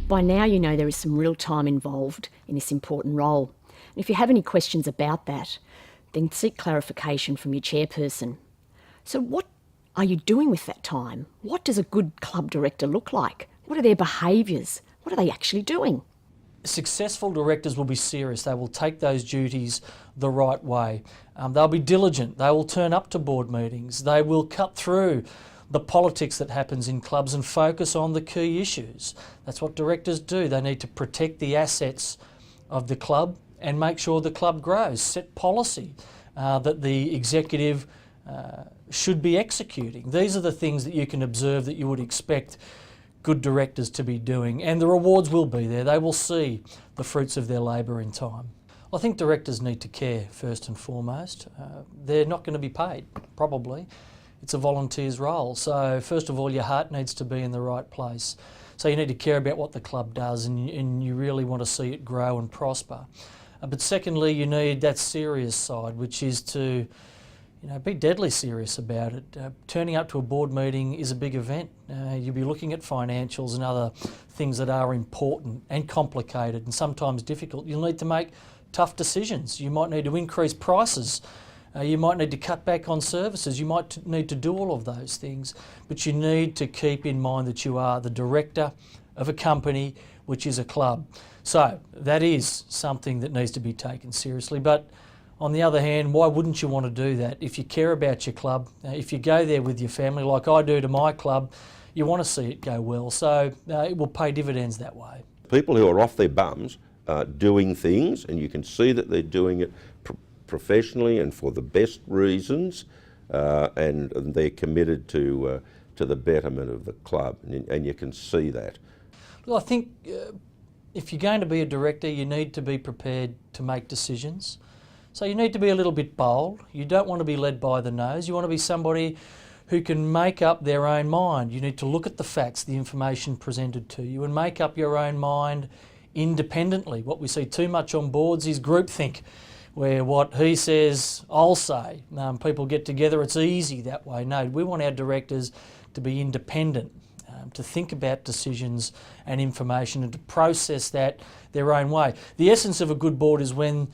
By now you know there is some real time involved in this important role. And if you have any questions about that, then seek clarification from your chairperson. So what are you doing with that time? What does a good club director look like? What are their behaviours? What are they actually doing? Successful directors will be serious. They will take those duties the right way. They'll be diligent. They will turn up to board meetings. They will cut through the politics that happens in clubs and focus on the key issues. That's what directors do. They need to protect the assets of the club and make sure the club grows, set policy that the executive should be executing. These are the things that you can observe that you would expect good directors to be doing, and the rewards will be there. They will see the fruits of their labour in time. I think directors need to care first and foremost. They're not going to be paid, probably. It's a volunteer's role. So first of all, your heart needs to be in the right place. So you need to care about what the club does, and you really want to see it grow and prosper. But secondly, you need that serious side, which is to be deadly serious about it. Turning up to a board meeting is a big event. You'll be looking at financials and other things that are important and complicated and sometimes difficult. You'll need to make tough decisions. You might need to increase prices. You might need to cut back on services. You might need to do all of those things. But you need to keep in mind that you are the director of a company, which is a club. So that is something that needs to be taken seriously. But on the other hand, why wouldn't you want to do that? If you care about your club, if you go there with your family like I do to my club, you want to see it go well. So it will pay dividends that way. People who are off their bums doing things, and you can see that they're doing it professionally and for the best reasons, and they're committed to the betterment of the club, and you can see that. Well, I think if you're going to be a director, you need to be prepared to make decisions. So you need to be a little bit bold. You don't want to be led by the nose. You want to be somebody who can make up their own mind. You need to look at the facts, the information presented to you, and make up your own mind independently. What we see too much on boards is groupthink, where what he says, I'll say. People get together, it's easy that way. No, we want our directors to be independent, to think about decisions and information and to process that their own way. The essence of a good board is when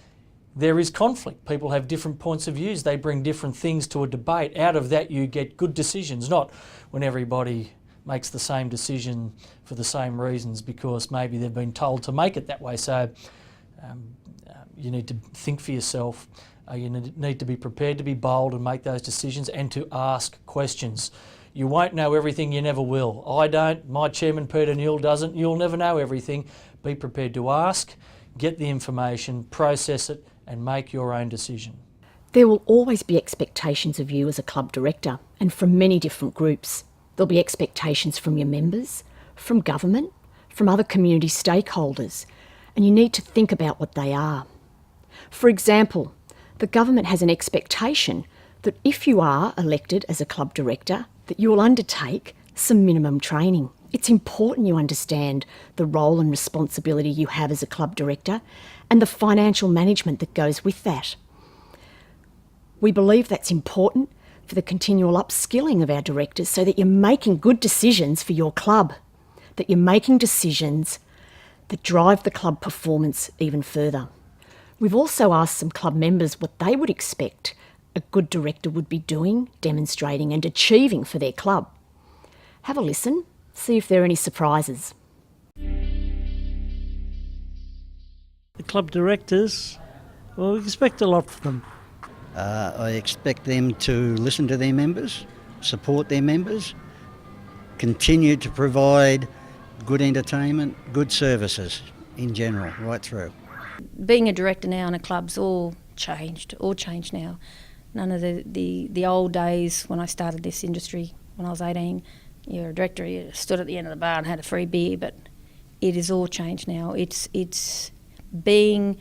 there is conflict. People have different points of views. They bring different things to a debate. Out of that you get good decisions, not when everybody makes the same decision for the same reasons because maybe they've been told to make it that way. So you need to think for yourself. You need to be prepared to be bold and make those decisions and to ask questions. You won't know everything, you never will. I don't, my chairman Peter Newell doesn't. You'll never know everything. Be prepared to ask, get the information, process it, and make your own decision. There will always be expectations of you as a club director, and from many different groups. There'll be expectations from your members, from government, from other community stakeholders, and you need to think about what they are. For example, the government has an expectation that if you are elected as a club director, that you will undertake some minimum training. It's important you understand the role and responsibility you have as a club director and the financial management that goes with that. We believe that's important for the continual upskilling of our directors so that you're making good decisions for your club, that you're making decisions that drive the club performance even further. We've also asked some club members what they would expect a good director would be doing, demonstrating and achieving for their club. Have a listen, see if there are any surprises. The club directors, well, we expect a lot from them. I expect them to listen to their members, support their members, continue to provide good entertainment, good services in general, right through. Being a director now in a club's all changed now. None of the old days when I started this industry, when I was 18, you're a director, you stood at the end of the bar and had a free beer, but it is all changed now. It's being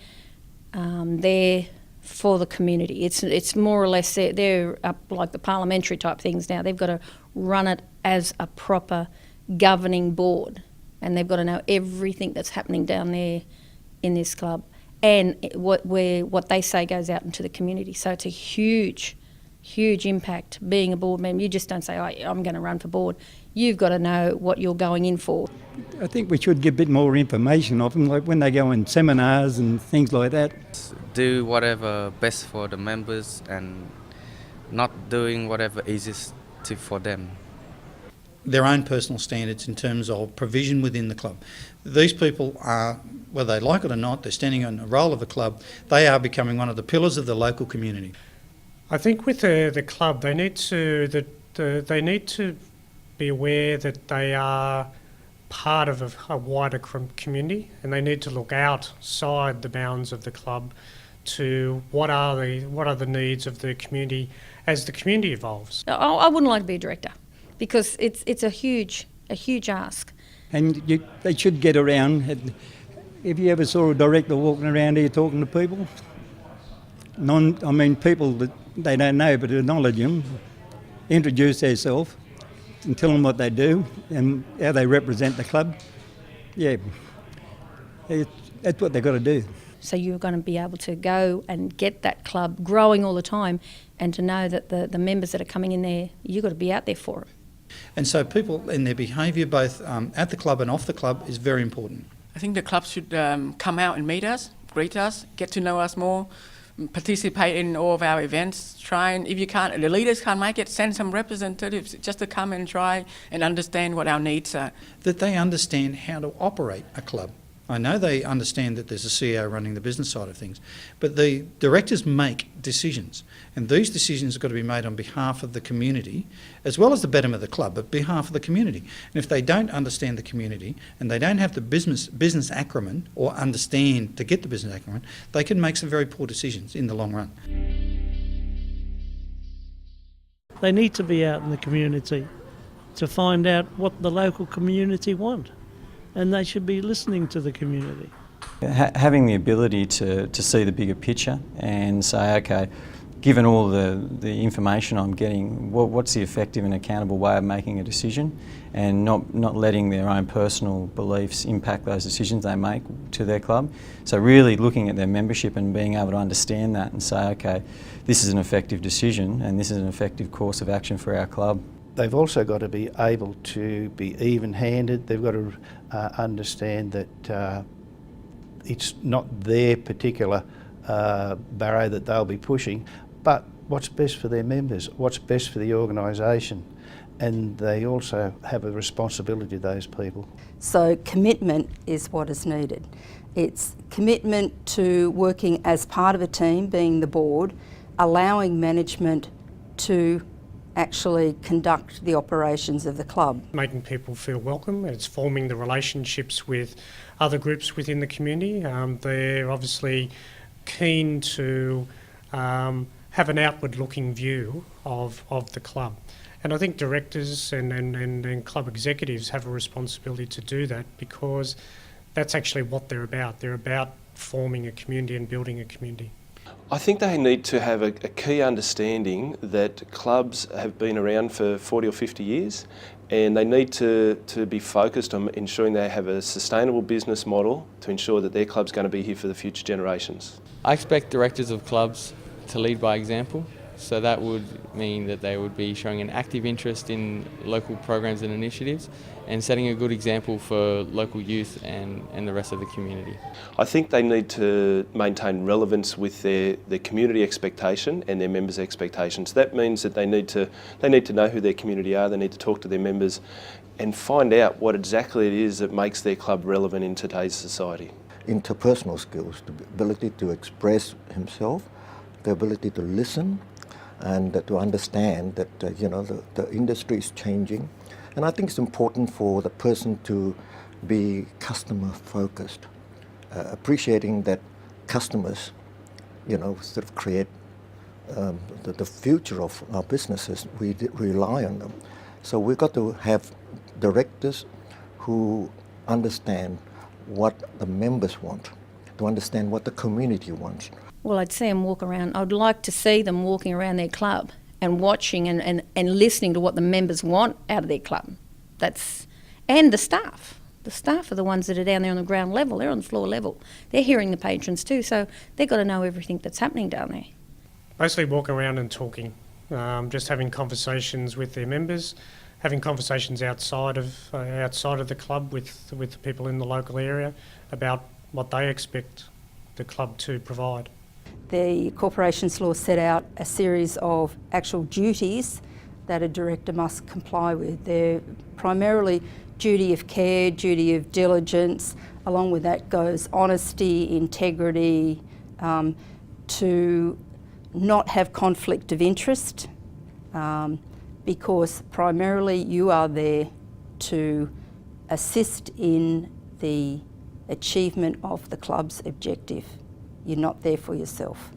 there for the community. It's more or less, they're up like the parliamentary type things now. They've got to run it as a proper governing board, and they've got to know everything that's happening down there in this club, and what they say goes out into the community. So it's a huge huge impact being a board member. You just don't say, I'm going to run for board. You've got to know what you're going in for. I think we should give a bit more information of them, like when they go on seminars and things like that. Do whatever best for the members and not doing whatever easiest for them. Their own personal standards in terms of provision within the club. These people are, whether they like it or not, they're standing on the role of the club. They are becoming one of the pillars of the local community. I think with the club, they need to be aware that they are part of a wider community, and they need to look outside the bounds of the club to what are the needs of the community as the community evolves. I wouldn't like to be a director because it's a huge ask. And they should get around. If you ever saw a director walking around here talking to people, people that they don't know but acknowledge them, introduce themselves and tell them what they do and how they represent the club. Yeah, that's what they've got to do. So you're going to be able to go and get that club growing all the time, and to know that the members that are coming in there, you've got to be out there for them. And so people and their behaviour both at the club and off the club is very important. I think the club should come out and meet us, greet us, get to know us more, participate in all of our events, try and, if you can't, the leaders can't make it, send some representatives just to come and try and understand what our needs are. That they understand how to operate a club. I know they understand that there's a CEO running the business side of things, but the directors make decisions, and these decisions have got to be made on behalf of the community, as well as the betterment of the club, but behalf of the community. And if they don't understand the community, and they don't have the business acumen, or understand to get the business acumen, they can make some very poor decisions in the long run. They need to be out in the community to find out what the local community want, and they should be listening to the community. Having the ability to see the bigger picture and say, okay, given all the information I'm getting, what's the effective and accountable way of making a decision, and not letting their own personal beliefs impact those decisions they make to their club. So really looking at their membership and being able to understand that and say, okay, this is an effective decision and this is an effective course of action for our club. They've also got to be able to be even-handed. They've got to understand that it's not their particular barrow that they'll be pushing, but what's best for their members, what's best for the organisation. And they also have a responsibility to those people. So commitment is what is needed. It's commitment to working as part of a team, being the board, allowing management to actually conduct the operations of the club. Making people feel welcome, and it's forming the relationships with other groups within the community. They're obviously keen to have an outward-looking view of the club. And I think directors and club executives have a responsibility to do that, because that's actually what they're about. They're about forming a community and building a community. I think they need to have a key understanding that clubs have been around for 40 or 50 years, and they need to be focused on ensuring they have a sustainable business model to ensure that their club's going to be here for the future generations. I expect directors of clubs to lead by example. So that would mean that they would be showing an active interest in local programs and initiatives and setting a good example for local youth and the rest of the community. I think they need to maintain relevance with their community expectation and their members' expectations. That means that they need to know who their community are, they need to talk to their members and find out what exactly it is that makes their club relevant in today's society. Interpersonal skills, the ability to express himself, the ability to listen, and to understand that the industry is changing. And I think it's important for the person to be customer focused, appreciating that customers sort of create the future of our businesses. We rely on them. So we've got to have directors who understand what the members want, to understand what the community wants. Well, I'd see them walk around. I'd like to see them walking around their club and watching and listening to what the members want out of their club. And the staff. The staff are the ones that are down there on the ground level. They're on the floor level. They're hearing the patrons too, so they've got to know everything that's happening down there. Basically walking around and talking. just having conversations with their members, having conversations outside of the club with the people in the local area about what they expect the club to provide. The Corporations Law set out a series of actual duties that a director must comply with. They're primarily duty of care, duty of diligence. Along with that goes honesty, integrity, to not have conflict of interest, because primarily you are there to assist in the achievement of the club's objective. You're not there for yourself.